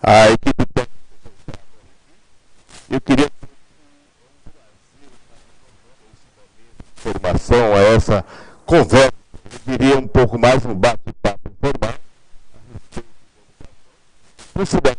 a equipe técnica. Eu queria informação a essa conversa, eu diria um pouco mais um bate-papo informal, considerando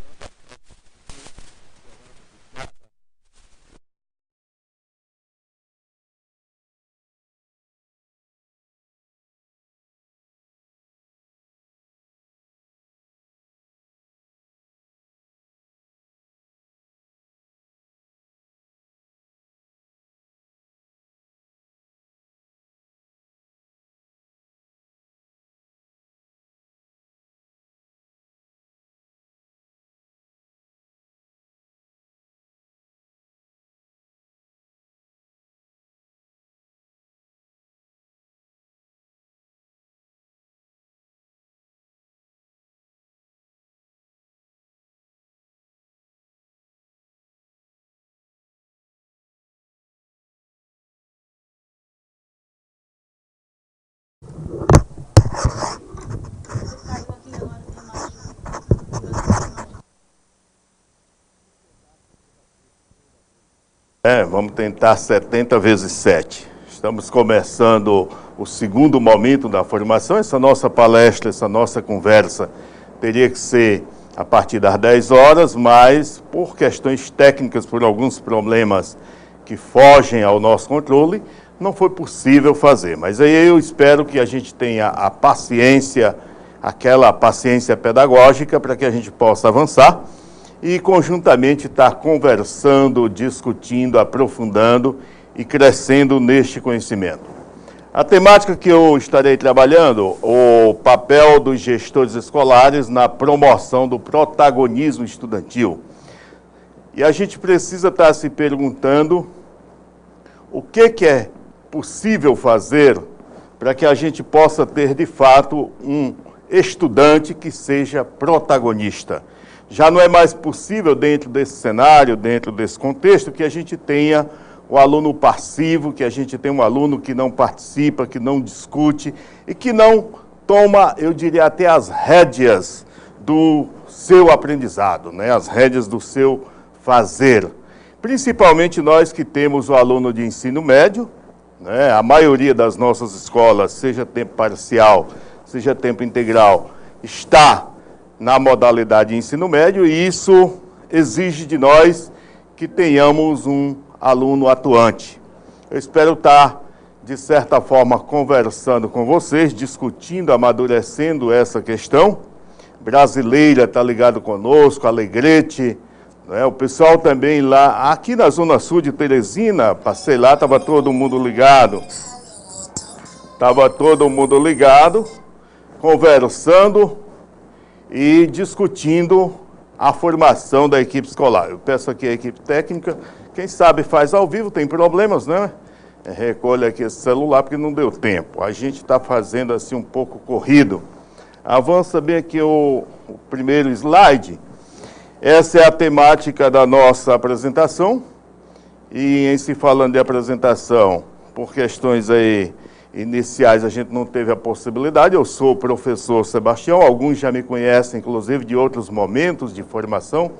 vamos tentar 70 vezes 7. Estamos começando o segundo momento da formação. Essa nossa palestra, essa nossa conversa teria que ser a partir das 10 horas, mas por questões técnicas, por alguns problemas que fogem ao nosso controle, não foi possível fazer. Mas aí eu espero que a gente tenha a paciência, aquela paciência pedagógica para que a gente possa avançar e conjuntamente estar conversando, discutindo, aprofundando e crescendo neste conhecimento. A temática que eu estarei trabalhando, o papel dos gestores escolares na promoção do protagonismo estudantil. E a gente precisa estar se perguntando o que é possível fazer para que a gente possa ter, de fato, um estudante que seja protagonista. Já não é mais possível, dentro desse cenário, dentro desse contexto, que a gente tenha o aluno passivo, que a gente tenha um aluno que não participa, que não discute e que não toma, eu diria, até as rédeas do seu aprendizado, né? As rédeas do seu fazer. Principalmente nós que temos o aluno de ensino médio, né? A maioria das nossas escolas, seja tempo parcial, seja tempo integral, está na modalidade de ensino médio, e isso exige de nós que tenhamos um aluno atuante. Eu espero estar, de certa forma, conversando com vocês, discutindo, amadurecendo essa questão. Brasileira está ligado conosco, Alegrete, né? O pessoal também lá, aqui na Zona Sul de Teresina, passei lá, estava todo mundo ligado. Estava todo mundo ligado, conversando e discutindo a formação da equipe escolar. Eu peço aqui a equipe técnica, quem sabe faz ao vivo, tem problemas, né? Recolhe aqui esse celular porque não deu tempo. A gente está fazendo assim um pouco corrido. Avança bem aqui o primeiro slide. Essa é a temática da nossa apresentação. E em se falando de apresentação, por questões aí iniciais, a gente não teve a possibilidade. Eu sou o professor Sebastião, alguns já me conhecem, inclusive, de outros momentos de formação.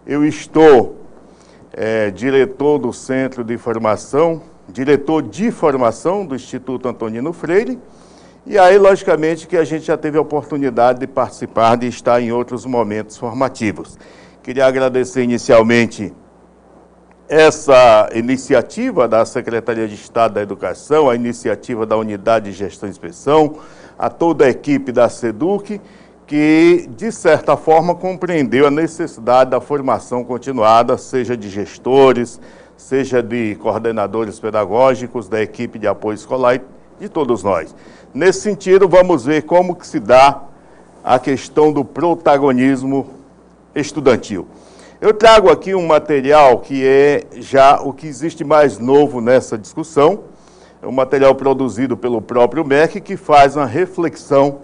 Eu estou diretor do Centro de Formação, diretor de formação do Instituto Antonino Freire, e aí, logicamente, que a gente já teve a oportunidade de participar, de estar em outros momentos formativos. Queria agradecer inicialmente essa iniciativa da Secretaria de Estado da Educação, a iniciativa da Unidade de Gestão e Inspeção, a toda a equipe da SEDUC, que, de certa forma, compreendeu a necessidade da formação continuada, seja de gestores, seja de coordenadores pedagógicos, da equipe de apoio escolar e de todos nós. Nesse sentido, vamos ver como que se dá a questão do protagonismo estudantil. Eu trago aqui um material que é já o que existe mais novo nessa discussão, é um material produzido pelo próprio MEC, que faz uma reflexão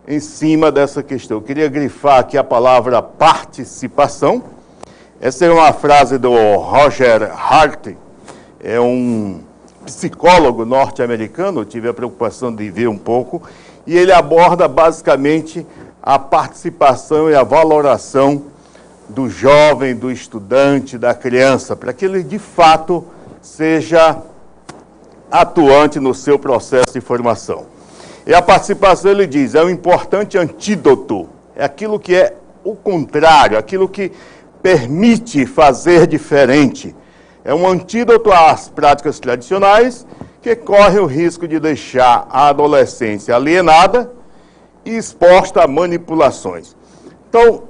em cima dessa questão. Eu queria grifar aqui a palavra participação. Essa é uma frase do Roger Hart, é um psicólogo norte-americano, eu tive a preocupação de ver um pouco, e ele aborda basicamente a participação e a valoração do jovem, do estudante, da criança, para que ele de fato seja atuante no seu processo de formação. E a participação, ele diz, é um importante antídoto, é aquilo que é o contrário, aquilo que permite fazer diferente. É um antídoto às práticas tradicionais que corre o risco de deixar a adolescência alienada e exposta a manipulações. Então,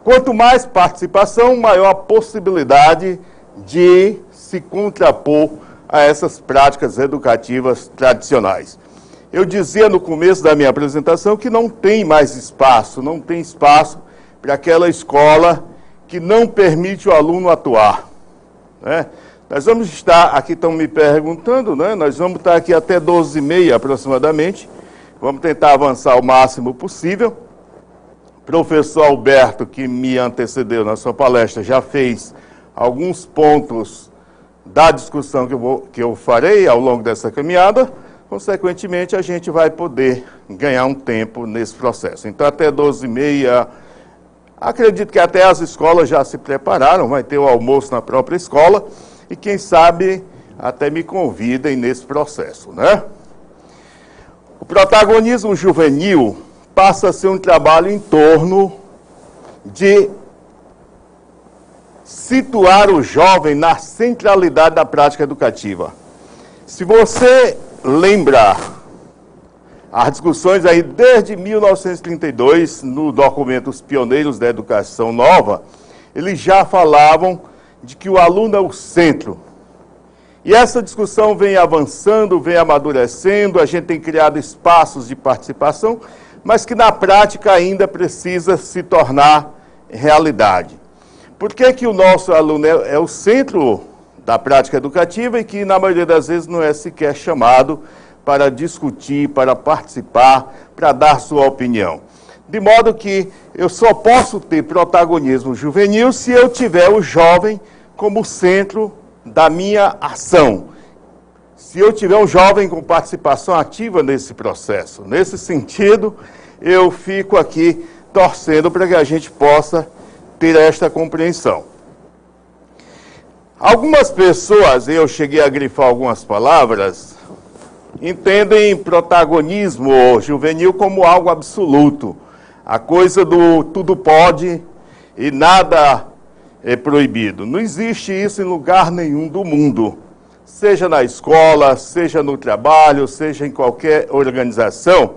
quanto mais participação, maior a possibilidade de se contrapor a essas práticas educativas tradicionais. Eu dizia no começo da minha apresentação que não tem mais espaço, não tem espaço para aquela escola que não permite o aluno atuar, né? Nós vamos estar, aqui estão me perguntando, né? Nós vamos estar aqui até 12h30 aproximadamente, vamos tentar avançar o máximo possível. O professor Alberto, que me antecedeu na sua palestra, já fez alguns pontos da discussão que eu farei ao longo dessa caminhada. Consequentemente, a gente vai poder ganhar um tempo nesse processo. Então, até 12h30, acredito que até as escolas já se prepararam, vai ter o almoço na própria escola, e quem sabe até me convidem nesse processo, né? O protagonismo juvenil passa a ser um trabalho em torno de situar o jovem na centralidade da prática educativa. Se você lembrar as discussões aí desde 1932, no documento Os Pioneiros da Educação Nova, eles já falavam de que o aluno é o centro. E essa discussão vem avançando, vem amadurecendo, a gente tem criado espaços de participação, mas que na prática ainda precisa se tornar realidade. Por que que o nosso aluno é o centro da prática educativa e que na maioria das vezes não é sequer chamado para discutir, para participar, para dar sua opinião? De modo que eu só posso ter protagonismo juvenil se eu tiver o jovem como centro da minha ação. Se eu tiver um jovem com participação ativa nesse processo. Nesse sentido, eu fico aqui torcendo para que a gente possa ter esta compreensão. Algumas pessoas, eu cheguei a grifar algumas palavras, entendem protagonismo juvenil como algo absoluto. A coisa do tudo pode e nada é proibido. Não existe isso em lugar nenhum do mundo. Seja na escola, seja no trabalho, seja em qualquer organização,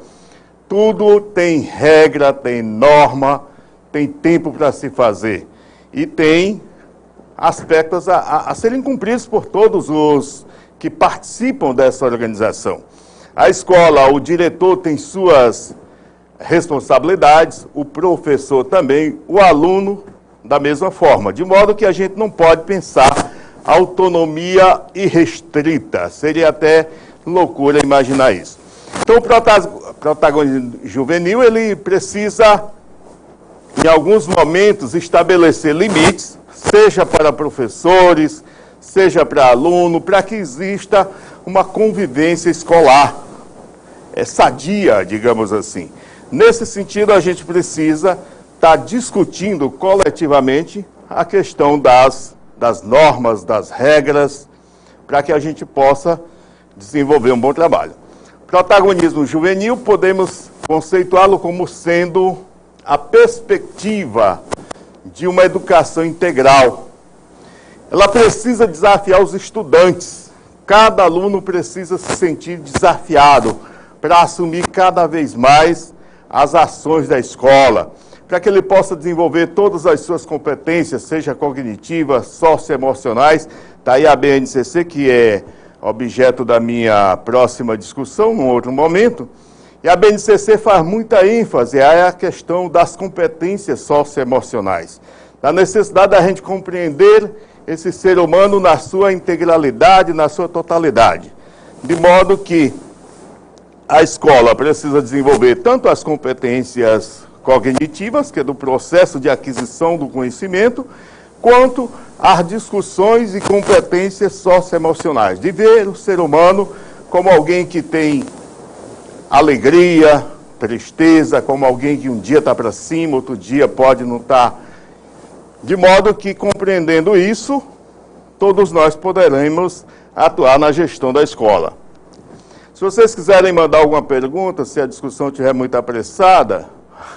tudo tem regra, tem norma, tem tempo para se fazer. E tem aspectos a serem cumpridos por todos os que participam dessa organização. A escola, o diretor tem suas responsabilidades, o professor também, o aluno da mesma forma, de modo que a gente não pode pensar autonomia irrestrita, seria até loucura imaginar isso. Então, o protagonismo juvenil, ele precisa, em alguns momentos, estabelecer limites, seja para professores, seja para aluno, para que exista uma convivência escolar, sadia, digamos assim. Nesse sentido, a gente precisa estar discutindo coletivamente a questão das normas, das regras, para que a gente possa desenvolver um bom trabalho. Protagonismo juvenil, podemos conceituá-lo como sendo a perspectiva de uma educação integral. Ela precisa desafiar os estudantes. Cada aluno precisa se sentir desafiado para assumir cada vez mais as ações da escola, para que ele possa desenvolver todas as suas competências, seja cognitivas, socioemocionais. Está aí a BNCC, que é objeto da minha próxima discussão, num outro momento. E a BNCC faz muita ênfase à questão das competências socioemocionais, da necessidade da gente compreender esse ser humano na sua integralidade, na sua totalidade. De modo que a escola precisa desenvolver tanto as competências cognitivas, que é do processo de aquisição do conhecimento, quanto as discussões e competências socioemocionais, de ver o ser humano como alguém que tem alegria, tristeza, como alguém que um dia está para cima, outro dia pode não estar De modo que, compreendendo isso, todos nós poderemos atuar na gestão da escola. Se vocês quiserem mandar alguma pergunta, se a discussão estiver muito apressada,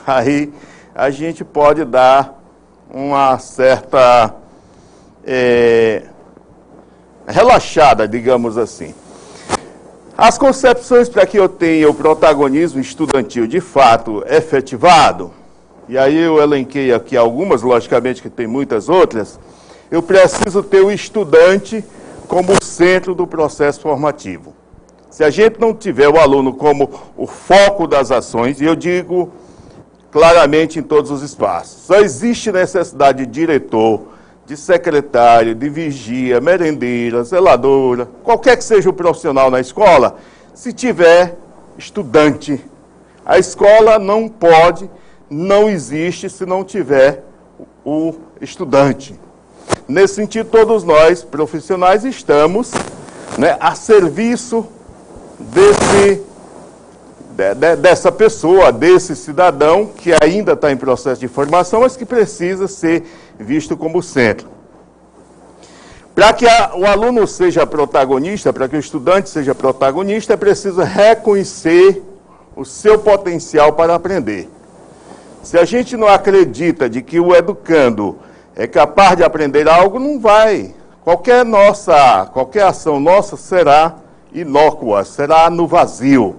aí a gente pode dar uma certa relaxada, digamos assim. As concepções para que eu tenha o protagonismo estudantil de fato efetivado, e aí eu elenquei aqui algumas, logicamente que tem muitas outras, eu preciso ter o estudante como o centro do processo formativo. Se a gente não tiver o aluno como o foco das ações, e eu digo claramente em todos os espaços, só existe necessidade de diretor, de secretário, de vigia, merendeira, zeladora, qualquer que seja o profissional na escola, se tiver estudante. A escola não existe se não tiver o estudante. Nesse sentido, todos nós, profissionais, estamos a serviço dessa pessoa, desse cidadão que ainda está em processo de formação, mas que precisa ser visto como centro. Para que o aluno seja protagonista, para que o estudante seja protagonista, é preciso reconhecer o seu potencial para aprender. Se a gente não acredita de que o educando é capaz de aprender algo, não vai. Qualquer ação nossa será inócua, será no vazio.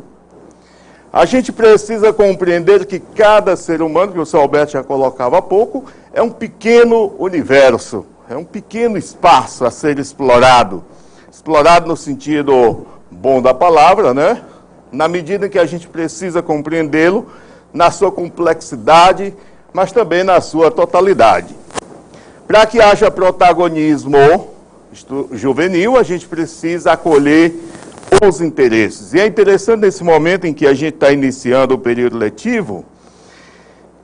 A gente precisa compreender que cada ser humano, que o Sr. Alberto já colocava há pouco, é um pequeno universo, é um pequeno espaço a ser explorado. Explorado no sentido bom da palavra, né? Na medida em que a gente precisa compreendê-lo na sua complexidade, mas também na sua totalidade. Para que haja protagonismo juvenil, a gente precisa acolher os interesses. E é interessante nesse momento em que a gente está iniciando o período letivo,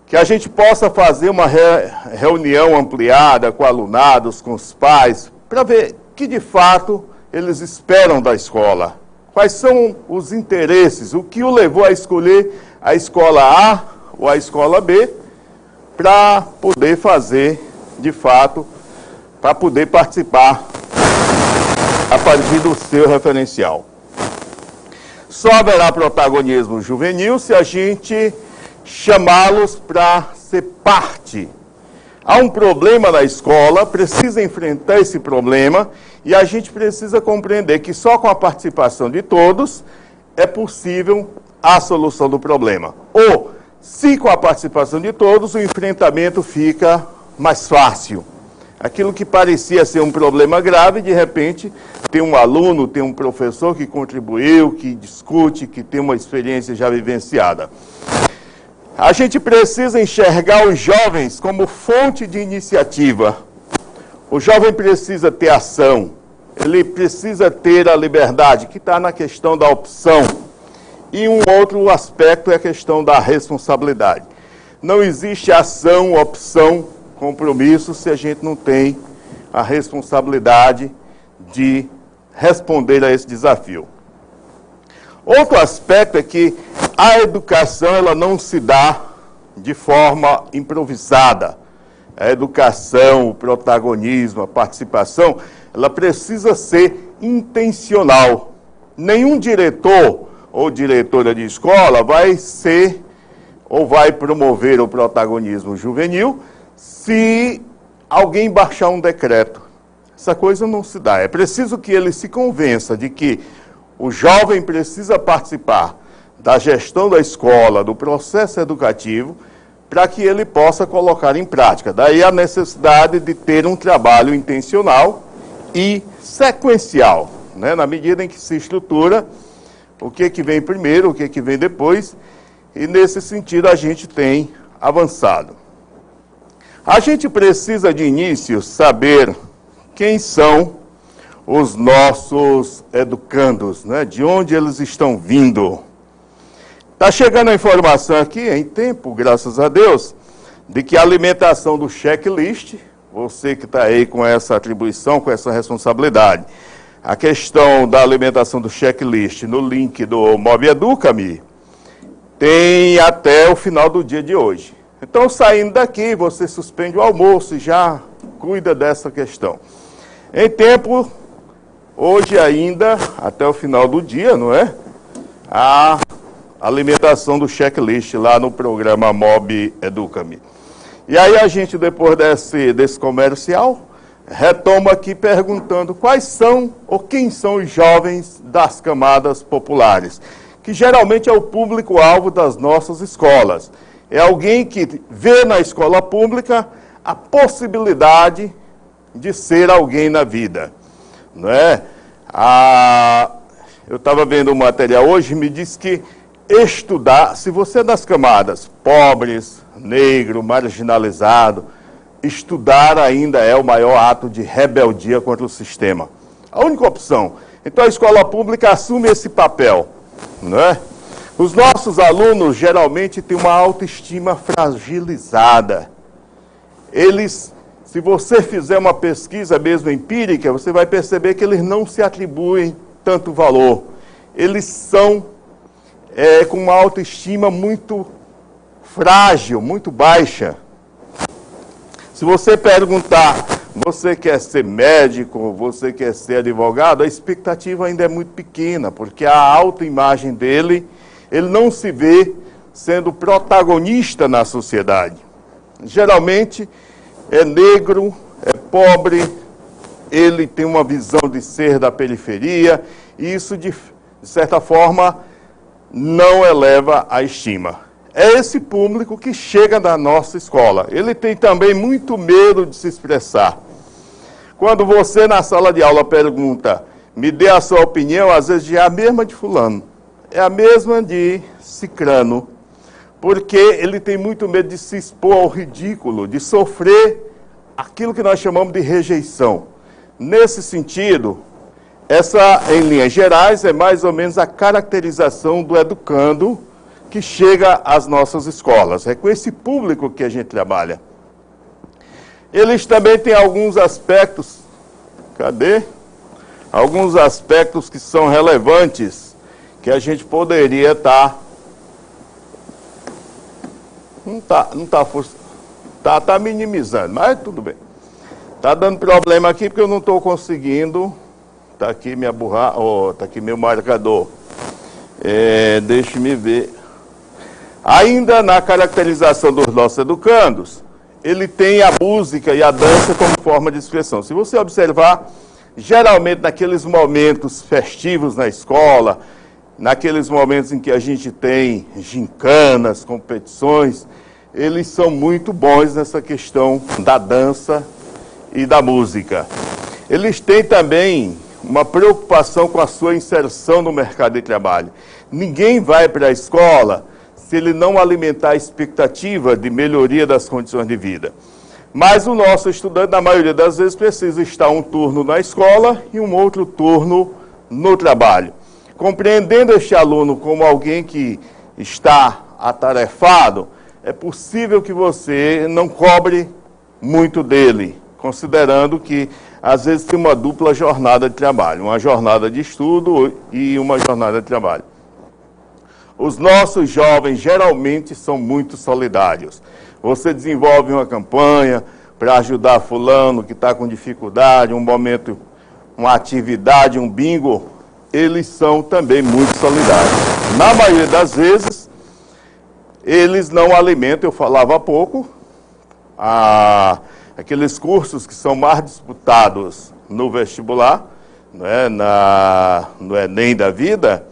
que a gente possa fazer uma reunião ampliada com alunados, com os pais, para ver que de fato eles esperam da escola. Quais são os interesses, o que o levou a escolher a escola A ou a escola B, para poder fazer, de fato, para poder participar a partir do seu referencial. Só haverá protagonismo juvenil se a gente chamá-los para ser parte. Há um problema na escola, precisa enfrentar esse problema e a gente precisa compreender que só com a participação de todos é possível a solução do problema. Ou, se com a participação de todos, o enfrentamento fica mais fácil. Aquilo que parecia ser um problema grave, de repente, tem um aluno, tem um professor que contribuiu, que discute, que tem uma experiência já vivenciada. A gente precisa enxergar os jovens como fonte de iniciativa. O jovem precisa ter ação, ele precisa ter a liberdade, que está na questão da opção. E um outro aspecto é a questão da responsabilidade. Não existe ação, opção, compromisso se a gente não tem a responsabilidade de responder a esse desafio. Outro aspecto é que a educação ela não se dá de forma improvisada. A educação, o protagonismo, a participação, ela precisa ser intencional. Nenhum diretor ou diretora de escola vai ser ou vai promover o protagonismo juvenil se alguém baixar um decreto. Essa coisa não se dá. É preciso que ele se convença de que o jovem precisa participar da gestão da escola, do processo educativo, para que ele possa colocar em prática. Daí a necessidade de ter um trabalho intencional e sequencial, né? Na medida em que se estrutura o que vem primeiro, o que vem depois, e nesse sentido a gente tem avançado. A gente precisa de início saber quem são os nossos educandos, né? De onde eles estão vindo. Está chegando a informação aqui, em tempo, graças a Deus, de que a alimentação do checklist, você que está aí com essa atribuição, com essa responsabilidade, a questão da alimentação do checklist no link do Mob Educa-me, tem até o final do dia de hoje. Então, saindo daqui, você suspende o almoço e já cuida dessa questão. Em tempo, hoje ainda, até o final do dia, não é? A alimentação do checklist lá no programa Mob Educa-me. E aí a gente, depois desse comercial, retoma aqui perguntando quais são ou quem são os jovens das camadas populares, que geralmente é o público-alvo das nossas escolas. É alguém que vê na escola pública a possibilidade de ser alguém na vida, não é? Eu estava vendo um material hoje e me disse que estudar, se você é das camadas pobres, negro, marginalizado, estudar ainda é o maior ato de rebeldia contra o sistema. A única opção. Então a escola pública assume esse papel, não é? Os nossos alunos geralmente têm uma autoestima fragilizada. Eles, se você fizer uma pesquisa mesmo empírica, você vai perceber que eles não se atribuem tanto valor. Eles são com uma autoestima muito frágil, muito baixa. Se você perguntar, você quer ser médico, você quer ser advogado, a expectativa ainda é muito pequena, porque a autoimagem dele, ele não se vê sendo protagonista na sociedade. Geralmente é negro, é pobre, ele tem uma visão de ser da periferia, e isso, de certa forma, não eleva a estima. É esse público que chega na nossa escola. Ele tem também muito medo de se expressar. Quando você, na sala de aula, pergunta, me dê a sua opinião, às vezes é a mesma de fulano, é a mesma de cicrano, porque ele tem muito medo de se expor ao ridículo, de sofrer aquilo que nós chamamos de rejeição. Nesse sentido, essa, em linhas gerais, é mais ou menos a caracterização do educando que chega às nossas escolas. É com esse público que a gente trabalha. Eles também têm alguns aspectos, alguns aspectos que são relevantes, que a gente poderia estar... Tá minimizando, mas tudo bem. Tá dando problema aqui porque eu não estou conseguindo... Está aqui minha tá aqui meu marcador. Deixe-me ver. Ainda na caracterização dos nossos educandos, ele tem a música e a dança como forma de expressão. Se você observar, geralmente naqueles momentos festivos na escola, naqueles momentos em que a gente tem gincanas, competições, eles são muito bons nessa questão da dança e da música. Eles têm também uma preocupação com a sua inserção no mercado de trabalho. Ninguém vai para a escola se ele não alimentar a expectativa de melhoria das condições de vida. Mas o nosso estudante, na maioria das vezes, precisa estar um turno na escola e um outro turno no trabalho. Compreendendo este aluno como alguém que está atarefado, é possível que você não cobre muito dele, considerando que às vezes tem uma dupla jornada de trabalho, uma jornada de estudo e uma jornada de trabalho. Os nossos jovens geralmente são muito solidários. Você desenvolve uma campanha para ajudar fulano que está com dificuldade, um momento, uma atividade, um bingo, eles são também muito solidários. Na maioria das vezes, eles não alimentam, eu falava há pouco, aqueles cursos que são mais disputados no vestibular, no Enem da vida,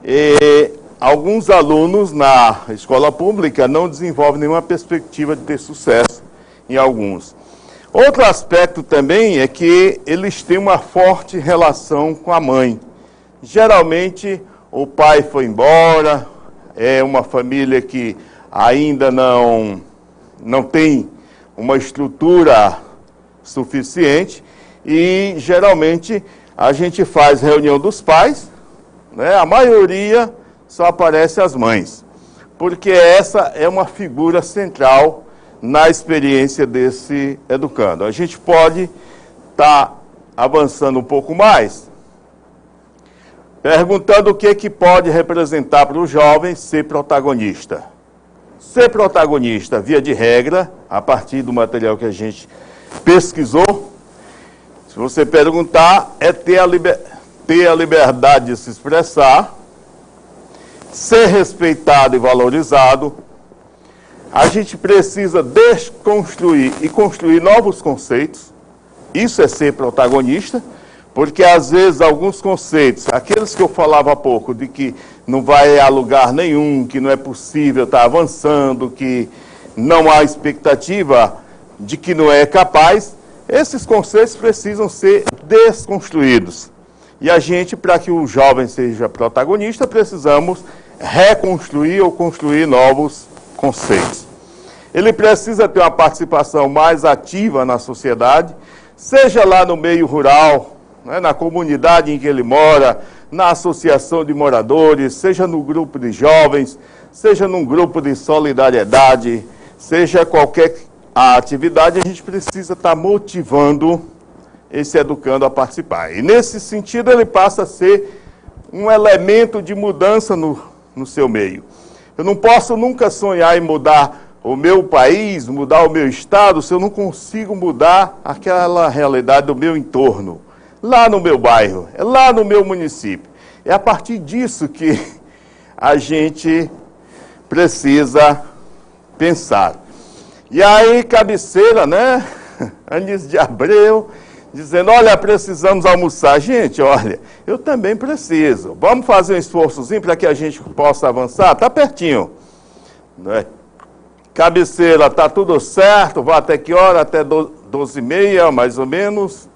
e alguns alunos na escola pública não desenvolvem nenhuma perspectiva de ter sucesso em alguns. Outro aspecto também é que eles têm uma forte relação com a mãe. Geralmente o pai foi embora, é uma família que ainda não tem uma estrutura suficiente e geralmente a gente faz reunião dos pais, né? A maioria só aparece as mães, porque essa é uma figura central na experiência desse educando. A gente pode estar avançando um pouco mais, perguntando o que pode representar para o jovem ser protagonista. Ser protagonista, via de regra, a partir do material que a gente pesquisou, se você perguntar, é ter a liberdade de se expressar, ser respeitado e valorizado. A gente precisa desconstruir e construir novos conceitos. Isso é ser protagonista, porque às vezes alguns conceitos, aqueles que eu falava há pouco, de que não vai a lugar nenhum, que não é possível estar avançando, que não há expectativa, de que não é capaz, esses conceitos precisam ser desconstruídos. E a gente, para que o jovem seja protagonista, precisamos reconstruir ou construir novos conceitos. Ele precisa ter uma participação mais ativa na sociedade, seja lá no meio rural, né, na comunidade em que ele mora, na associação de moradores, seja no grupo de jovens, seja num grupo de solidariedade, seja qualquer atividade, a gente precisa estar motivando esse educando a participar. E nesse sentido ele passa a ser um elemento de mudança no seu meio. Eu não posso nunca sonhar em mudar o meu país, mudar o meu estado, se eu não consigo mudar aquela realidade do meu entorno, lá no meu bairro, lá no meu município. É a partir disso que a gente precisa pensar. E aí, Cabeceira, né, Anísio de Abreu, dizendo, olha, precisamos almoçar. Gente, olha, eu também preciso. Vamos fazer um esforçozinho para que a gente possa avançar? Está pertinho, né? Cabeceira, está tudo certo, vai até que hora? Até 12h30, mais ou menos.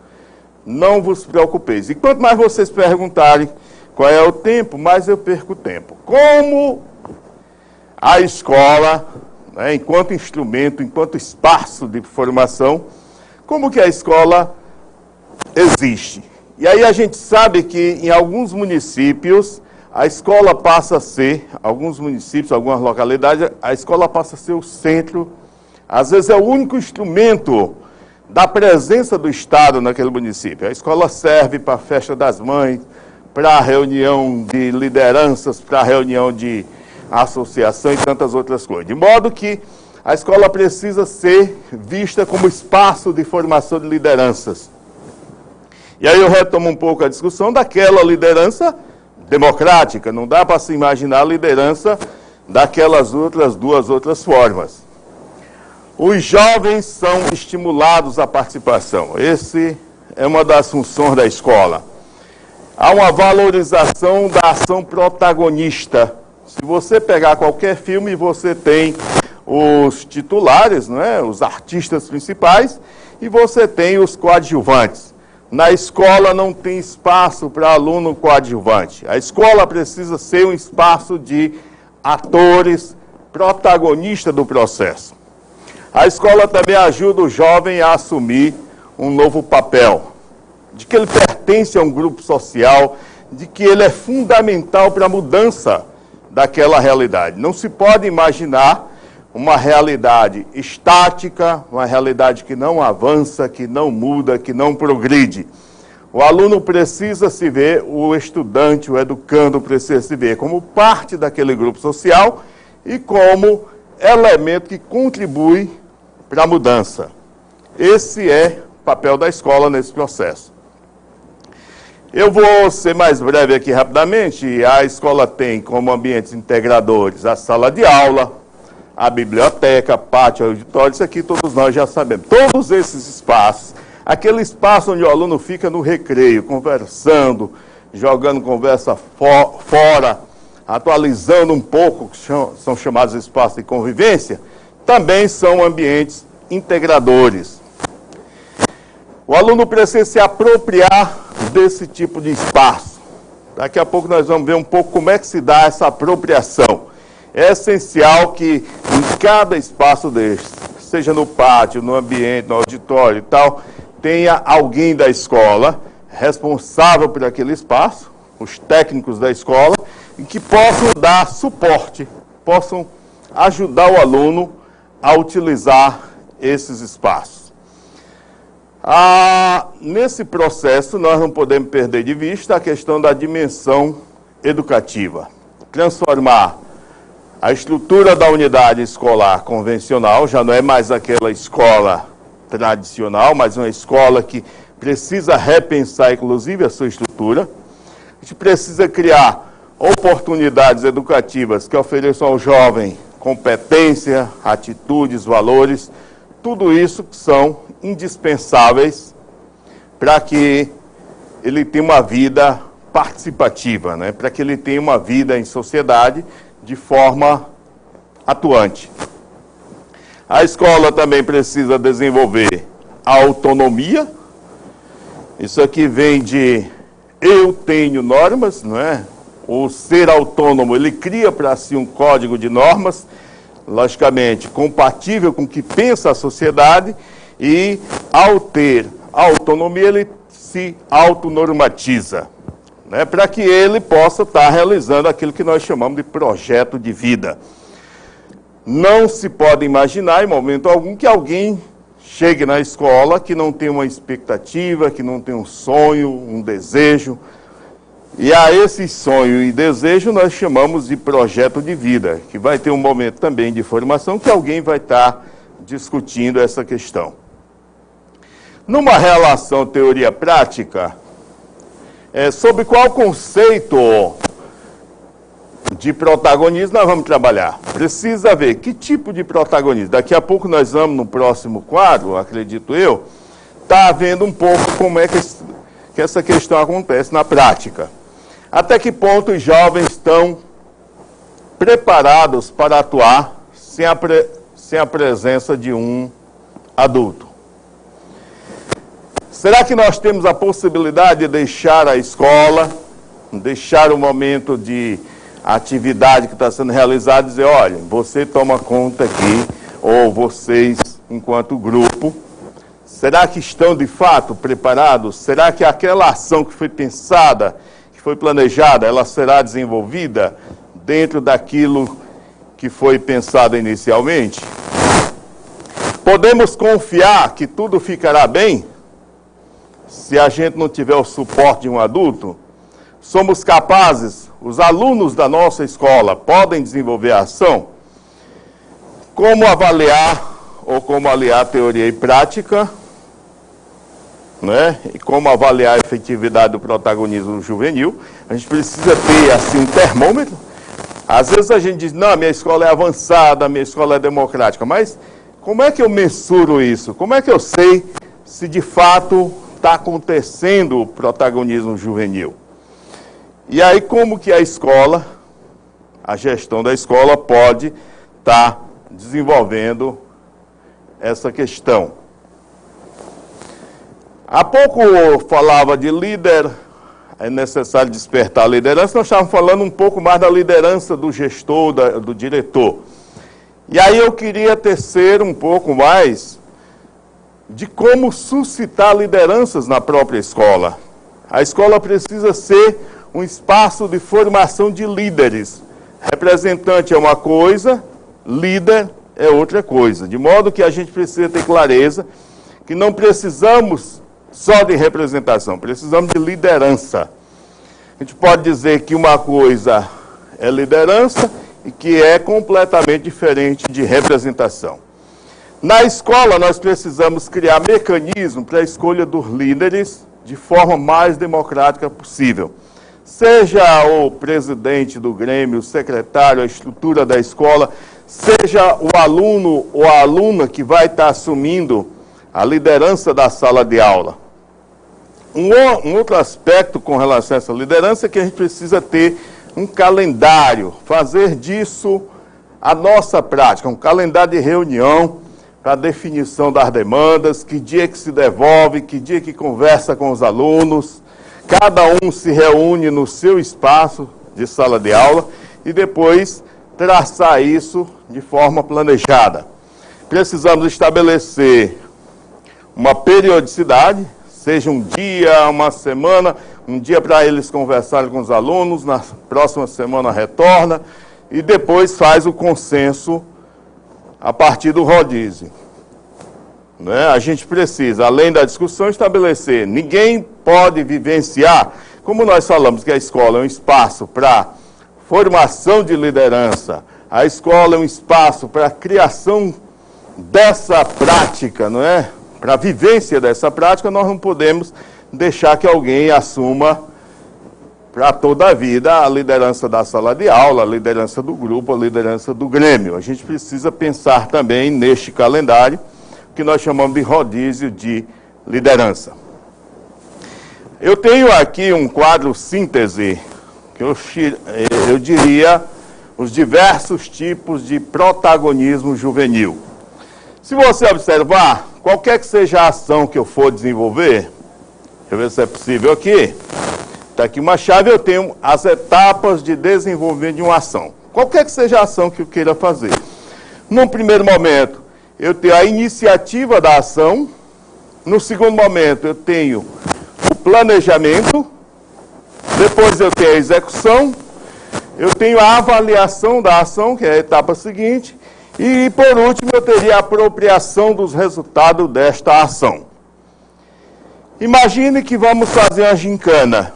Não vos preocupeis. E quanto mais vocês perguntarem qual é o tempo, mais eu perco tempo. Como a escola, né, enquanto instrumento, enquanto espaço de formação, como que a escola existe? E aí a gente sabe que em alguns municípios a escola passa a ser, alguns municípios, algumas localidades, a escola passa a ser o centro, às vezes é o único instrumento da presença do Estado naquele município. A escola serve para a festa das mães, para a reunião de lideranças, para a reunião de associação e tantas outras coisas. De modo que a escola precisa ser vista como espaço de formação de lideranças. E aí eu retomo um pouco a discussão daquela liderança democrática. Não dá para se imaginar a liderança daquelas duas outras formas. Os jovens são estimulados à participação. Esse é uma das funções da escola. Há uma valorização da ação protagonista. Se você pegar qualquer filme, você tem os titulares, não é? Os artistas principais, e você tem os coadjuvantes. Na escola não tem espaço para aluno coadjuvante. A escola precisa ser um espaço de atores protagonistas do processo. A escola também ajuda o jovem a assumir um novo papel, de que ele pertence a um grupo social, de que ele é fundamental para a mudança daquela realidade. Não se pode imaginar uma realidade estática, uma realidade que não avança, que não muda, que não progride. O aluno precisa se ver, o estudante, o educando precisa se ver como parte daquele grupo social e como elemento que contribui para a mudança. Esse é o papel da escola nesse processo. Eu vou ser mais breve aqui rapidamente. A escola tem como ambientes integradores a sala de aula, a biblioteca, pátio, auditório, isso aqui todos nós já sabemos. Todos esses espaços, aquele espaço onde o aluno fica no recreio, conversando, jogando conversa fora, atualizando um pouco, que são chamados espaços de convivência, também são ambientes integradores. O aluno precisa se apropriar desse tipo de espaço. Daqui a pouco nós vamos ver um pouco como é que se dá essa apropriação. É essencial que em cada espaço desse, seja no pátio, no ambiente, no auditório e tal, tenha alguém da escola responsável por aquele espaço, os técnicos da escola, e que possam dar suporte, possam ajudar o aluno a utilizar esses espaços. Nesse processo, nós não podemos perder de vista a questão da dimensão educativa. Transformar A estrutura da unidade escolar convencional já não é mais aquela escola tradicional, mas uma escola que precisa repensar, inclusive, a sua estrutura. A gente precisa criar oportunidades educativas que ofereçam ao jovem competência, atitudes, valores, tudo isso que são indispensáveis para que ele tenha uma vida participativa, né? Para que ele tenha uma vida em sociedade de forma atuante. A escola também precisa desenvolver a autonomia. Isso aqui vem de eu tenho normas, não é? O ser autônomo, ele cria para si um código de normas, logicamente compatível com o que pensa a sociedade, e ao ter autonomia ele se autonormatiza, né? Para que ele possa estar realizando aquilo que nós chamamos de projeto de vida. Não se pode imaginar em momento algum que alguém chegue na escola que não tem uma expectativa, que não tem um sonho, um desejo. E a esse sonho e desejo nós chamamos de projeto de vida, que vai ter um momento também de formação que alguém vai estar discutindo essa questão. Numa relação teoria-prática, sobre qual conceito de protagonismo nós vamos trabalhar? Precisa ver que tipo de protagonismo. Daqui a pouco nós vamos, no próximo quadro, acredito eu, estar vendo um pouco como é que essa questão acontece na prática. Até que ponto os jovens estão preparados para atuar sem a presença de um adulto? Será que nós temos a possibilidade de deixar a escola, deixar o momento de atividade que está sendo realizada e dizer, olha, você toma conta aqui, ou vocês, enquanto grupo, será que estão de fato preparados? Será que aquela ação que foi pensada, que foi planejada, ela será desenvolvida dentro daquilo que foi pensado inicialmente? Podemos confiar que tudo ficará bem se a gente não tiver o suporte de um adulto? Somos capazes, os alunos da nossa escola podem desenvolver a ação? Como avaliar ou como aliar teoria e prática, né? E como avaliar a efetividade do protagonismo juvenil? A gente precisa ter assim um termômetro. Às vezes a gente diz, não, minha escola é avançada, minha escola é democrática, mas como é que eu mensuro isso? Como é que eu sei se de fato está acontecendo o protagonismo juvenil? E aí como que a escola, a gestão da escola pode estar desenvolvendo essa questão? Há pouco eu falava de líder, é necessário despertar a liderança, nós estávamos falando um pouco mais da liderança do gestor, do diretor. E aí eu queria tecer um pouco mais de como suscitar lideranças na própria escola. A escola precisa ser um espaço de formação de líderes. Representante é uma coisa, líder é outra coisa. De modo que a gente precisa ter clareza que não precisamos só de representação, precisamos de liderança. A gente pode dizer que uma coisa é liderança e que é completamente diferente de representação. Na escola, nós precisamos criar mecanismos para a escolha dos líderes de forma mais democrática possível. Seja o presidente do Grêmio, o secretário, a estrutura da escola, seja o aluno ou a aluna que vai estar assumindo a liderança da sala de aula. Um outro aspecto com relação a essa liderança é que a gente precisa ter um calendário, fazer disso a nossa prática, um calendário de reunião para a definição das demandas, que dia que se devolve, que dia que conversa com os alunos. Cada um se reúne no seu espaço de sala de aula e depois traçar isso de forma planejada. Precisamos estabelecer uma periodicidade, seja um dia, uma semana, um dia para eles conversarem com os alunos, na próxima semana retorna e depois faz o consenso a partir do rodízio. Né? A gente precisa, além da discussão, estabelecer. Ninguém pode vivenciar, como nós falamos que a escola é um espaço para formação de liderança, A escola é um espaço para a criação dessa prática, não é? Para a vivência dessa prática, nós não podemos deixar que alguém assuma para toda a vida a liderança da sala de aula, a liderança do grupo, a liderança do grêmio. A gente precisa pensar também neste calendário, que nós chamamos de rodízio de liderança. Eu tenho aqui um quadro síntese, que eu diria os diversos tipos de protagonismo juvenil. Se você observar, qualquer que seja a ação que eu for desenvolver, deixa eu ver se é possível aqui, está aqui uma chave, eu tenho as etapas de desenvolvimento de uma ação. Qualquer que seja a ação que eu queira fazer. Num primeiro momento, eu tenho a iniciativa da ação. No segundo momento, eu tenho o planejamento. Depois eu tenho a execução. Eu tenho a avaliação da ação, que é a etapa seguinte. E, por último, eu teria a apropriação dos resultados desta ação. Imagine que vamos fazer uma gincana.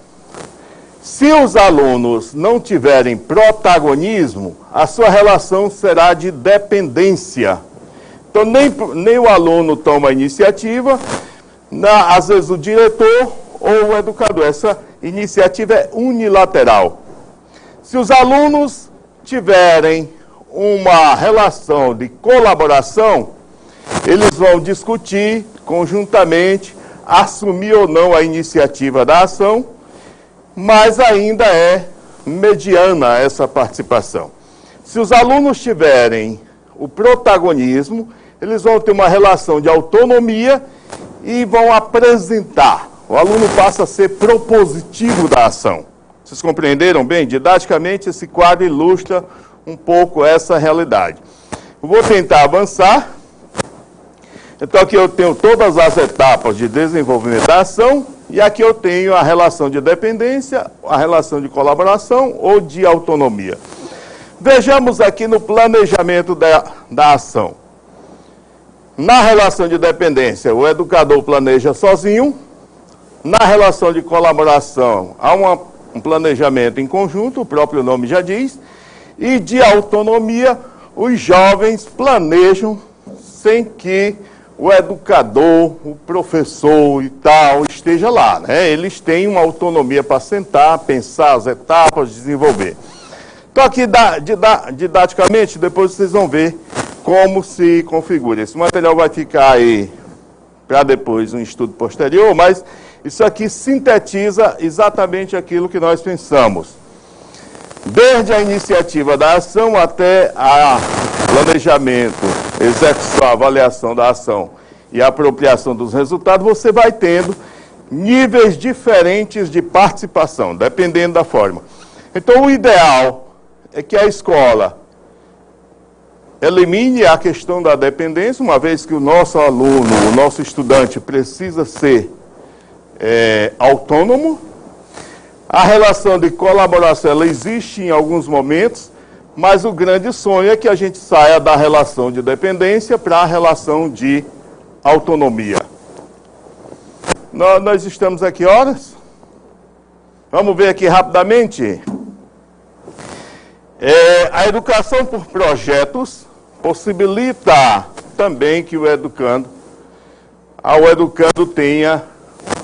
Se os alunos não tiverem protagonismo, a sua relação será de dependência. Então, nem o aluno toma a iniciativa, às vezes o diretor ou o educador. Essa iniciativa é unilateral. Se os alunos tiverem uma relação de colaboração, eles vão discutir conjuntamente, assumir ou não a iniciativa da ação, mas ainda é mediana essa participação. Se os alunos tiverem o protagonismo, eles vão ter uma relação de autonomia e vão apresentar. O aluno passa a ser propositivo da ação. Vocês compreenderam bem? Didaticamente, esse quadro ilustra um pouco essa realidade. Eu vou tentar avançar. Então, aqui eu tenho todas as etapas de desenvolvimento da ação, e aqui eu tenho a relação de dependência, a relação de colaboração ou de autonomia. Vejamos aqui no planejamento da ação. Na relação de dependência, o educador planeja sozinho. Na relação de colaboração, há um planejamento em conjunto, o próprio nome já diz. E de autonomia, os jovens planejam sem que o educador, o professor e tal esteja lá, né? Eles têm uma autonomia para sentar, pensar as etapas, desenvolver. Então aqui, didaticamente, depois vocês vão ver como se configura. Esse material vai ficar aí para depois um estudo posterior, mas isso aqui sintetiza exatamente aquilo que nós pensamos. Desde a iniciativa da ação até o planejamento, execução, avaliação da ação e a apropriação dos resultados, você vai tendo níveis diferentes de participação, dependendo da forma. Então, o ideal é que a escola elimine a questão da dependência, uma vez que o nosso aluno, o nosso estudante precisa ser autônomo. A relação de colaboração, ela existe em alguns momentos, mas o grande sonho é que a gente saia da relação de dependência para a relação de autonomia. Nós estamos aqui horas? Vamos ver aqui rapidamente. A educação por projetos possibilita também que o educando tenha,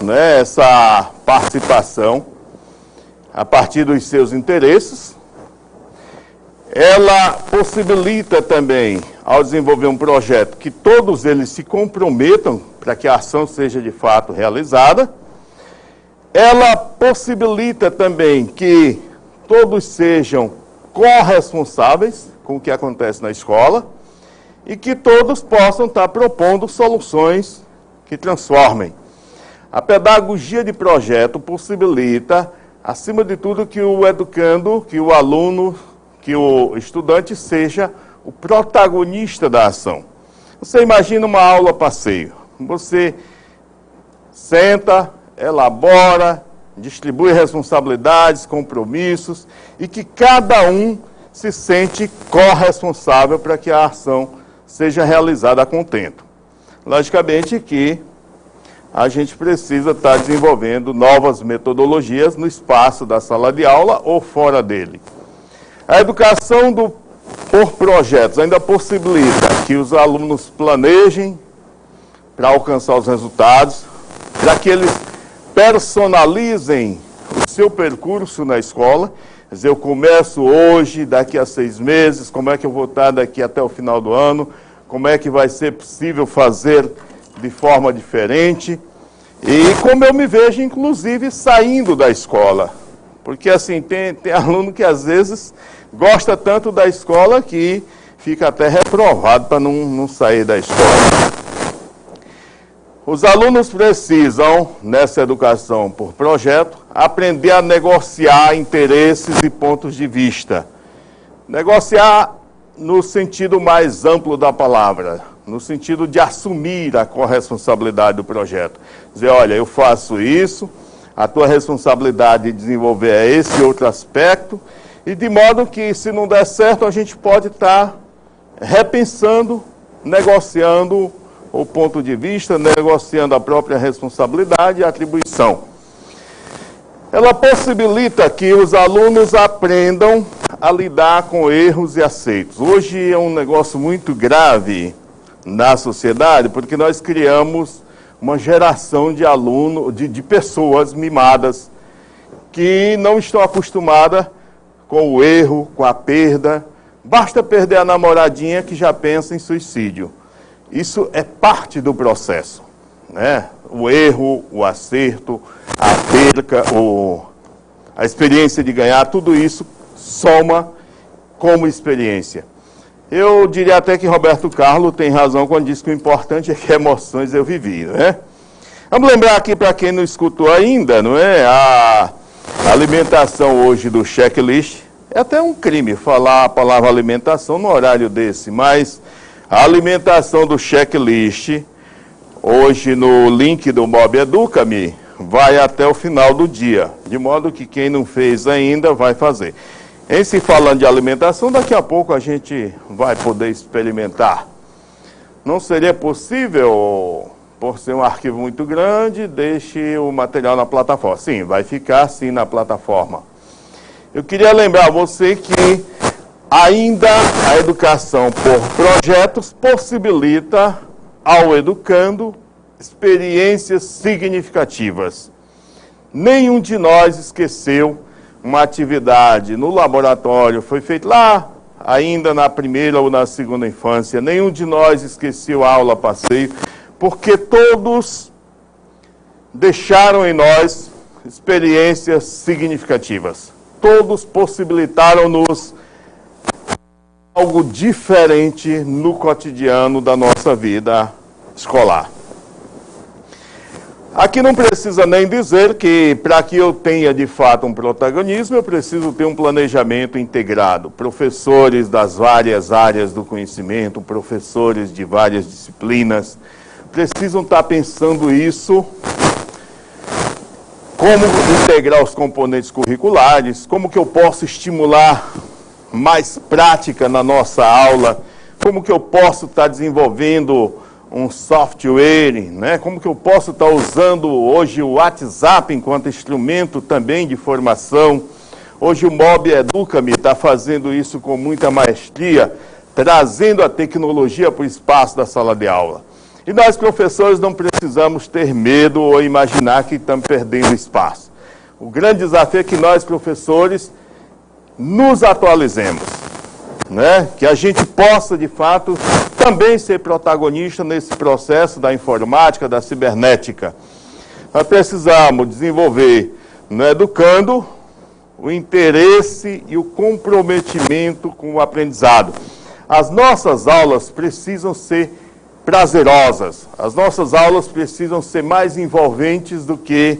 né, essa participação a partir dos seus interesses. Ela possibilita também, ao desenvolver um projeto, que todos eles se comprometam para que a ação seja de fato realizada. Ela possibilita também que todos sejam corresponsáveis com o que acontece na escola e que todos possam estar propondo soluções que transformem. A pedagogia de projeto possibilita, acima de tudo, que o educando, que o aluno, que o estudante seja o protagonista da ação. Você imagina uma aula passeio. Você senta, elabora, distribui responsabilidades, compromissos, e que cada um se sente corresponsável para que a ação seja realizada a contento. Logicamente que a gente precisa estar desenvolvendo novas metodologias no espaço da sala de aula ou fora dele. A educação do por projetos ainda possibilita que os alunos planejem para alcançar os resultados, para que eles personalizem o seu percurso na escola. Quer dizer, eu começo hoje, daqui a 6 meses, como é que eu vou estar daqui até o final do ano, como é que vai ser possível fazer de forma diferente, e como eu me vejo, inclusive, saindo da escola. Porque, assim, tem aluno que, às vezes, gosta tanto da escola que fica até reprovado para não sair da escola. Os alunos precisam, nessa educação por projeto, aprender a negociar interesses e pontos de vista. Negociar no sentido mais amplo da palavra, no sentido de assumir a corresponsabilidade do projeto. Dizer, olha, eu faço isso, a tua responsabilidade de desenvolver é esse outro aspecto, e de modo que, se não der certo, a gente pode estar repensando, negociando o ponto de vista, negociando a própria responsabilidade e atribuição. Ela possibilita que os alunos aprendam a lidar com erros e acertos. Hoje é um negócio muito grave na sociedade, porque nós criamos uma geração de alunos, de pessoas mimadas, que não estão acostumadas com o erro, com a perda. Basta perder a namoradinha que já pensa em suicídio. Isso é parte do processo, né? O erro, o acerto, a perca, a experiência de ganhar, tudo isso soma como experiência. Eu diria até que Roberto Carlos tem razão quando diz que o importante é que emoções eu vivi, né? Vamos lembrar aqui, para quem não escutou ainda, não é? A alimentação hoje do checklist, é até um crime falar a palavra alimentação no horário desse, mas a alimentação do checklist, hoje no link do Mob Educa-me, vai até o final do dia, de modo que quem não fez ainda vai fazer. Em se falando de alimentação, daqui a pouco a gente vai poder experimentar. Não seria possível, por ser um arquivo muito grande, deixe o material na plataforma. Sim, vai ficar sim na plataforma. Eu queria lembrar a você que ainda a educação por projetos possibilita ao educando experiências significativas. Nenhum de nós esqueceu uma atividade no laboratório, foi feita lá ainda na primeira ou na segunda infância. Nenhum de nós esqueceu a aula passeio, porque todos deixaram em nós experiências significativas. Todos possibilitaram-nos algo diferente no cotidiano da nossa vida escolar. Aqui não precisa nem dizer que, para que eu tenha de fato um protagonismo, eu preciso ter um planejamento integrado. Professores das várias áreas do conhecimento, professores de várias disciplinas, precisam estar pensando isso, como integrar os componentes curriculares, como que eu posso estimular mais prática na nossa aula, como que eu posso estar desenvolvendo um software, né? Como que eu posso estar usando hoje o WhatsApp enquanto instrumento também de formação. Hoje o Mob Educa-me está fazendo isso com muita maestria, trazendo a tecnologia para o espaço da sala de aula. E nós, professores, não precisamos ter medo ou imaginar que estamos perdendo espaço. O grande desafio é que nós, professores, nos atualizemos, né? Que a gente possa, de fato, também ser protagonista nesse processo da informática, da cibernética. Nós precisamos desenvolver no educando o interesse e o comprometimento com o aprendizado. As nossas aulas precisam ser prazerosas, as nossas aulas precisam ser mais envolventes do que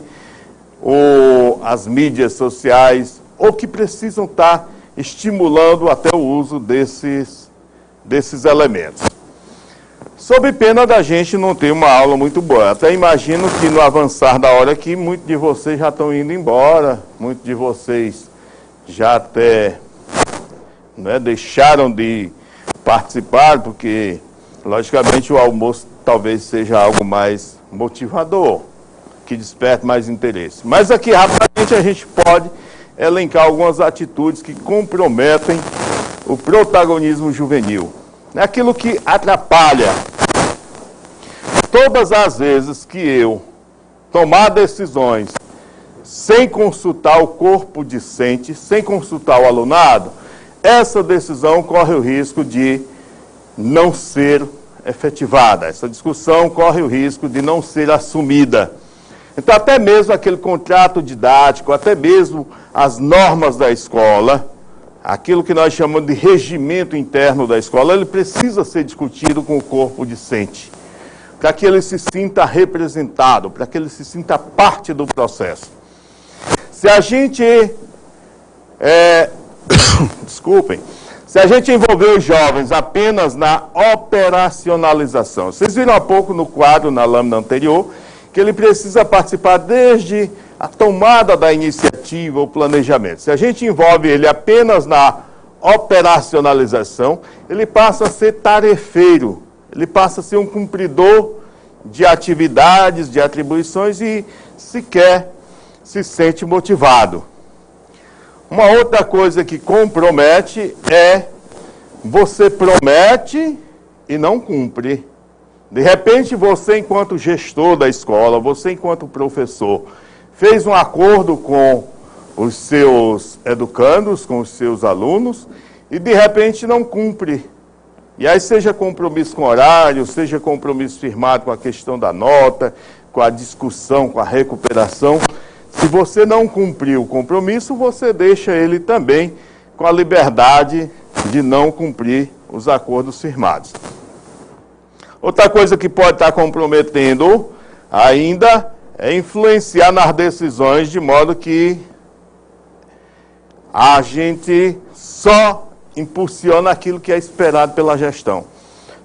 as mídias sociais, ou que precisam estar estimulando até o uso desses elementos. Sob pena da gente não ter uma aula muito boa. Até imagino que no avançar da hora aqui, muitos de vocês já estão indo embora, muitos de vocês já até deixaram de participar, porque, logicamente, o almoço talvez seja algo mais motivador, que desperte mais interesse. Mas aqui, rapidamente, a gente pode elencar algumas atitudes que comprometem o protagonismo juvenil. É aquilo que atrapalha. Todas as vezes que eu tomar decisões sem consultar o corpo discente, sem consultar o alunado, essa decisão corre o risco de não ser efetivada. Essa discussão corre o risco de não ser assumida. Então, até mesmo aquele contrato didático, até mesmo as normas da escola, aquilo que nós chamamos de regimento interno da escola, ele precisa ser discutido com o corpo discente, para que ele se sinta representado, para que ele se sinta parte do processo. Se a gente, desculpem, se a gente envolver os jovens apenas na operacionalização, vocês viram há pouco no quadro, na lâmina anterior, que ele precisa participar desde a tomada da iniciativa, o planejamento. Se a gente envolve ele apenas na operacionalização, ele passa a ser tarefeiro, ele passa a ser um cumpridor de atividades, de atribuições e sequer se sente motivado. Uma outra coisa que compromete é você promete e não cumpre. De repente, você, enquanto gestor da escola, você, enquanto professor, fez um acordo com os seus educandos, com os seus alunos, e de repente não cumpre. E aí, seja compromisso com horário, seja compromisso firmado com a questão da nota, com a discussão, com a recuperação, se você não cumprir o compromisso, você deixa ele também com a liberdade de não cumprir os acordos firmados. Outra coisa que pode estar comprometendo ainda é influenciar nas decisões, de modo que a gente só impulsiona aquilo que é esperado pela gestão.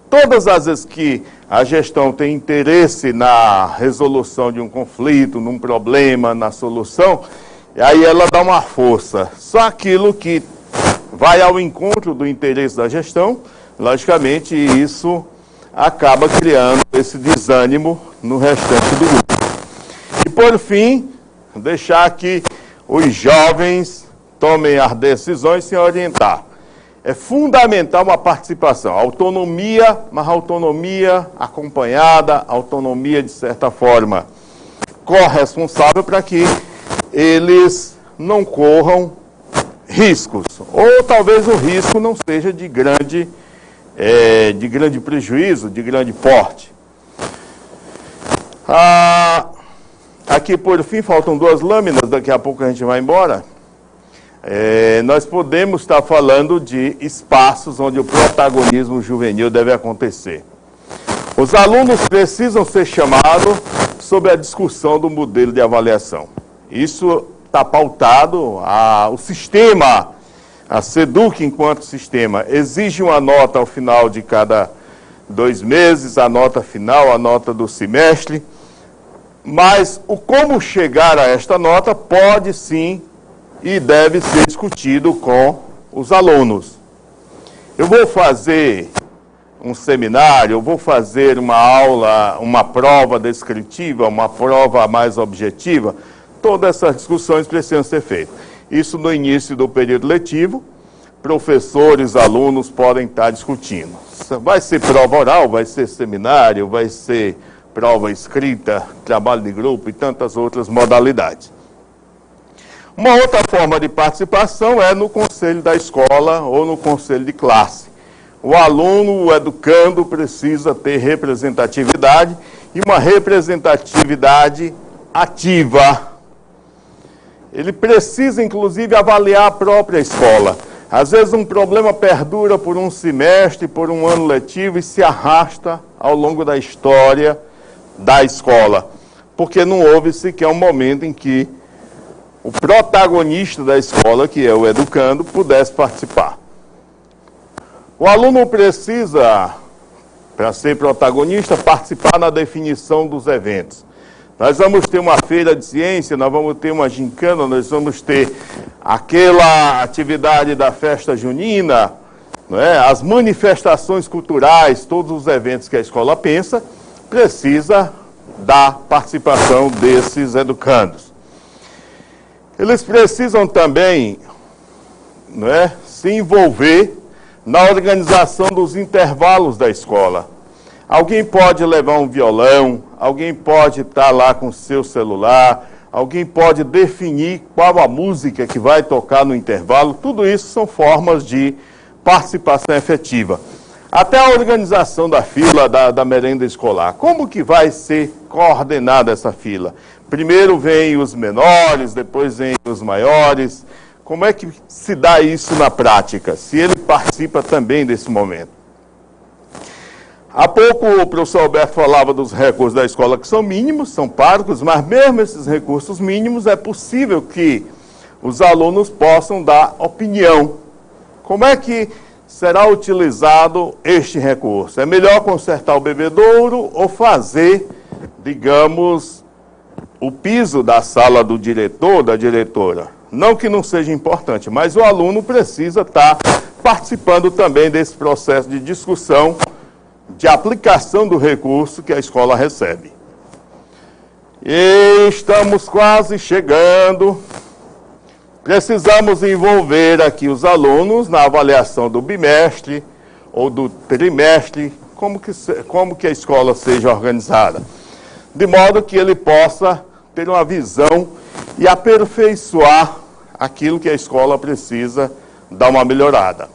Todas as vezes que a gestão tem interesse na resolução de um conflito, num problema, na solução, aí ela dá uma força. Só aquilo que vai ao encontro do interesse da gestão, logicamente isso acaba criando esse desânimo no restante do grupo. E por fim, deixar que os jovens tomem as decisões sem orientar. É fundamental uma participação, autonomia, mas autonomia acompanhada, autonomia de certa forma corresponsável para que eles não corram riscos. Ou talvez o risco não seja de grande prejuízo, de grande porte. Aqui, por fim, faltam 2 lâminas, daqui a pouco a gente vai embora. Nós podemos estar falando de espaços onde o protagonismo juvenil deve acontecer. Os alunos precisam ser chamados sobre a discussão do modelo de avaliação. Isso está pautado, o sistema, a SEDUC enquanto sistema, exige uma nota ao final de cada 2 meses, a nota final, a nota do semestre, mas o como chegar a esta nota pode sim e deve ser discutido com os alunos. Eu vou fazer um seminário, eu vou fazer uma aula, uma prova descritiva, uma prova mais objetiva. Todas essas discussões precisam ser feitas. Isso no início do período letivo, professores, alunos podem estar discutindo. Vai ser prova oral, vai ser seminário, vai ser prova escrita, trabalho de grupo e tantas outras modalidades. Uma outra forma de participação é no conselho da escola ou no conselho de classe. O aluno, o educando, precisa ter representatividade e uma representatividade ativa. Ele precisa, inclusive, avaliar a própria escola. Às vezes um problema perdura por um semestre, por um ano letivo e se arrasta ao longo da história da escola, porque não houve sequer um momento em que o protagonista da escola, que é o educando, pudesse participar. O aluno precisa, para ser protagonista, participar na definição dos eventos. Nós vamos ter uma feira de ciência, nós vamos ter uma gincana, nós vamos ter aquela atividade da festa junina, não é? As manifestações culturais, todos os eventos que a escola pensa, precisa da participação desses educandos. Eles precisam também, não é, se envolver na organização dos intervalos da escola. Alguém pode levar um violão, alguém pode estar lá com o seu celular, alguém pode definir qual a música que vai tocar no intervalo. Tudo isso são formas de participação efetiva. Até a organização da fila da merenda escolar. Como que vai ser coordenada essa fila? Primeiro vem os menores, depois vem os maiores. Como é que se dá isso na prática? Se ele participa também desse momento. Há pouco o professor Alberto falava dos recursos da escola que são mínimos, são pagos, mas mesmo esses recursos mínimos é possível que os alunos possam dar opinião. Como é que será utilizado este recurso? É melhor consertar o bebedouro ou fazer, digamos, o piso da sala do diretor, da diretora? Não que não seja importante, mas o aluno precisa estar participando também desse processo de discussão, de aplicação do recurso que a escola recebe. E estamos quase chegando. Precisamos envolver aqui os alunos na avaliação do bimestre ou do trimestre, como que a escola seja organizada, de modo que ele possa ter uma visão e aperfeiçoar aquilo que a escola precisa dar uma melhorada.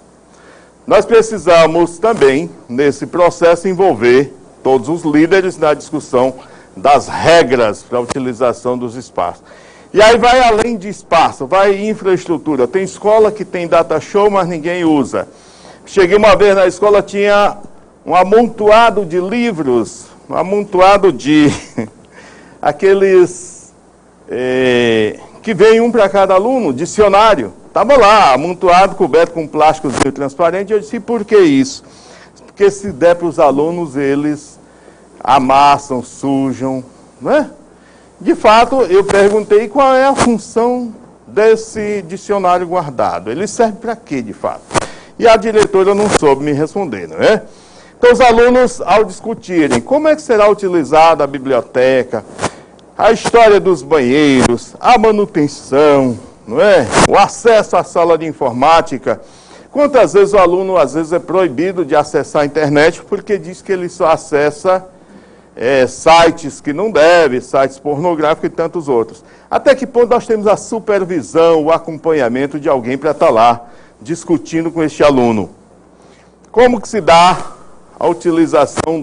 Nós precisamos também, nesse processo, envolver todos os líderes na discussão das regras para a utilização dos espaços. E aí vai além de espaço, vai infraestrutura. Tem escola que tem data show, mas ninguém usa. Cheguei uma vez na escola, tinha um amontoado de livros, um amontoado de aqueles que vem um para cada aluno, dicionário. Estava lá, amontoado, coberto com plástico transparente. Eu disse, por que isso? Porque se der para os alunos, eles amassam, sujam, não é? De fato, eu perguntei qual é a função desse dicionário guardado. Ele serve para quê, de fato? E a diretora não soube me responder, não é? Então, os alunos, ao discutirem como é que será utilizada a biblioteca, a história dos banheiros, a manutenção, não é? O acesso à sala de informática. Quantas vezes o aluno, às vezes, é proibido de acessar a internet porque diz que ele só acessa sites que não deve, sites pornográficos e tantos outros. Até que ponto nós temos a supervisão, o acompanhamento de alguém para estar lá discutindo com este aluno? Como que se dá a utilização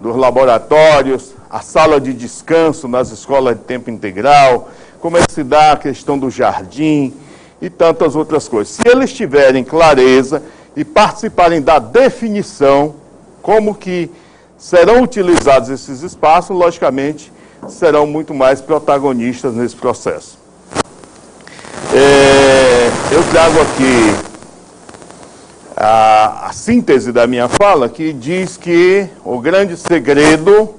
dos laboratórios, a sala de descanso nas escolas de tempo integral, como é que se dá a questão do jardim e tantas outras coisas. Se eles tiverem clareza e participarem da definição, como que serão utilizados esses espaços, logicamente, serão muito mais protagonistas nesse processo. Eu trago aqui a síntese da minha fala, que diz que o grande segredo,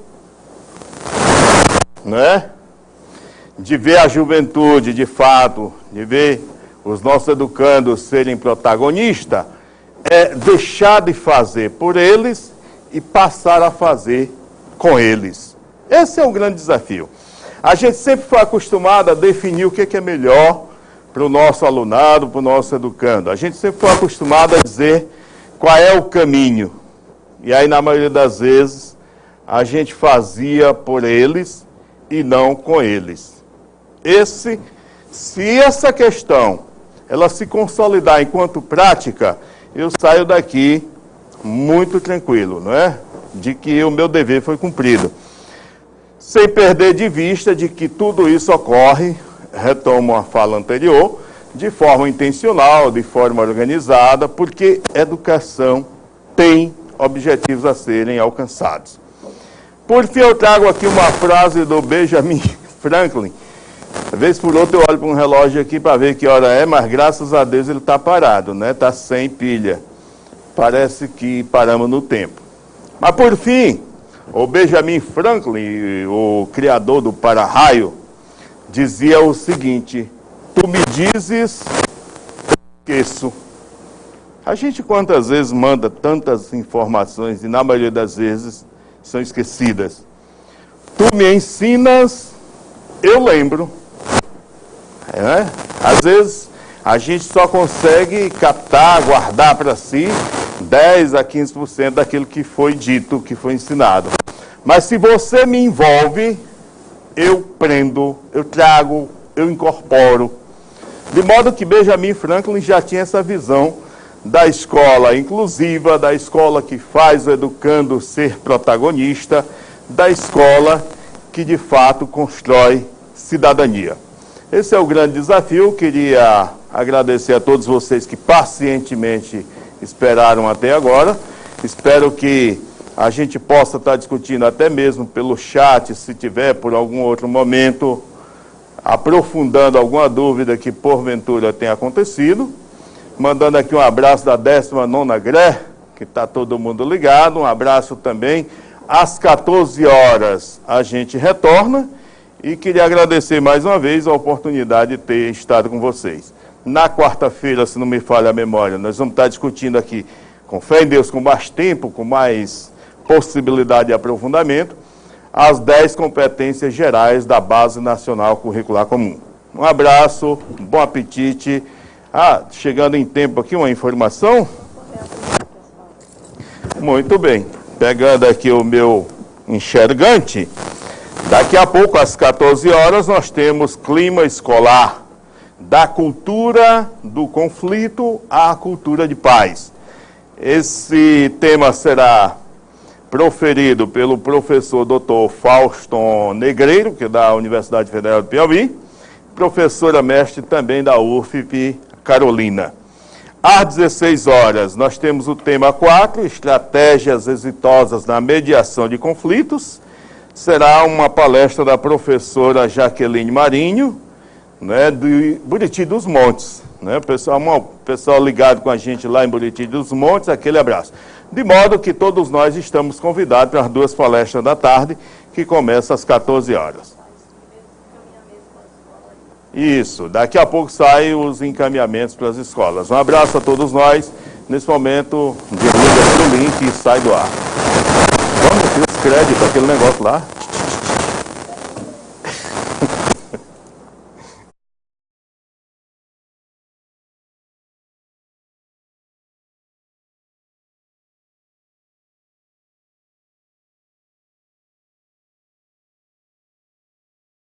né, de ver a juventude, de fato, de ver os nossos educandos serem protagonistas, é deixar de fazer por eles e passar a fazer com eles. Esse é o grande desafio. A gente sempre foi acostumado a definir o que é melhor para o nosso alunado, para o nosso educando. A gente sempre foi acostumado a dizer qual é o caminho. E aí, na maioria das vezes, a gente fazia por eles e não com eles. Se essa questão ela se consolidar enquanto prática, eu saio daqui muito tranquilo, não é? De que o meu dever foi cumprido. Sem perder de vista de que tudo isso ocorre, retomo a fala anterior, de forma intencional, de forma organizada, porque educação tem objetivos a serem alcançados. Por fim, eu trago aqui uma frase do Benjamin Franklin. De vez por outra eu olho para um relógio aqui para ver que hora é, mas graças a Deus ele está parado, né? Está sem pilha. Parece que paramos no tempo. Mas por fim, o Benjamin Franklin, o criador do para-raio, dizia o seguinte: tu me dizes, eu esqueço. A gente quantas vezes manda tantas informações e na maioria das vezes são esquecidas. Tu me ensinas, eu lembro. Às vezes a gente só consegue captar, guardar para si 10 a 15% daquilo que foi dito, que foi ensinado. Mas se você me envolve, eu prendo, eu trago, eu incorporo. De modo que Benjamin Franklin já tinha essa visão da escola inclusiva, da escola que faz o educando ser protagonista, da escola que de fato constrói cidadania. Esse é o grande desafio. Queria agradecer a todos vocês que pacientemente esperaram até agora. Espero que a gente possa estar discutindo até mesmo pelo chat, se tiver por algum outro momento, aprofundando alguma dúvida que porventura tenha acontecido. Mandando aqui um abraço da 19ª GRE, que está todo mundo ligado. Um abraço também. Às 14 horas a gente retorna. E queria agradecer mais uma vez a oportunidade de ter estado com vocês. Na quarta-feira, se não me falha a memória, nós vamos estar discutindo aqui, com fé em Deus, com mais tempo, com mais possibilidade de aprofundamento, as 10 competências gerais da Base Nacional Curricular Comum. Um abraço, bom apetite. Chegando em tempo aqui, uma informação. Muito bem. Pegando aqui o meu enxergante, daqui a pouco, às 14 horas, nós temos clima escolar, da cultura do conflito à cultura de paz. Esse tema será proferido pelo professor Dr. Fausto Negreiro, que é da Universidade Federal do Piauí, professora mestre também da UFP Carolina. Às 16 horas, nós temos o tema 4, estratégias exitosas na mediação de conflitos. Será uma palestra da professora Jaqueline Marinho, né, de Buriti dos Montes. Né, pessoal ligado com a gente lá em Buriti dos Montes, aquele abraço. De modo que todos nós estamos convidados para as 2 palestras da tarde, que começam às 14 horas. Isso, daqui a pouco saem os encaminhamentos para as escolas. Um abraço a todos nós. Nesse momento, desliga o link e sai do ar. Vamos ter os créditos, aquele negócio lá.